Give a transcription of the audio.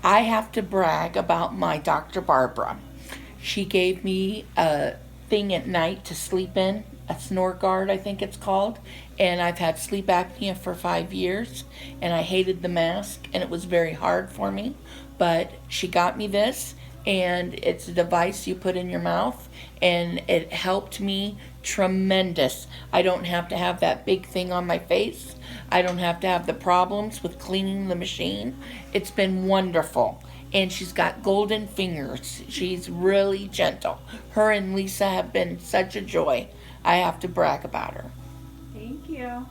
I have to brag about my Dr. Barbara. She gave me a thing at night to sleep in, a snore guard, I think it's called. And I've had sleep apnea for 5 years, and I hated the mask, and it was very hard for me. But she got me this, and it's a device you put in your mouth, and it helped me tremendous. I don't have to have that big thing on my face. I don't have to have the problems with cleaning the machine. It's been wonderful. And she's got golden fingers. She's really gentle. Her and Lisa have been such a joy. I have to brag about her. Thank you.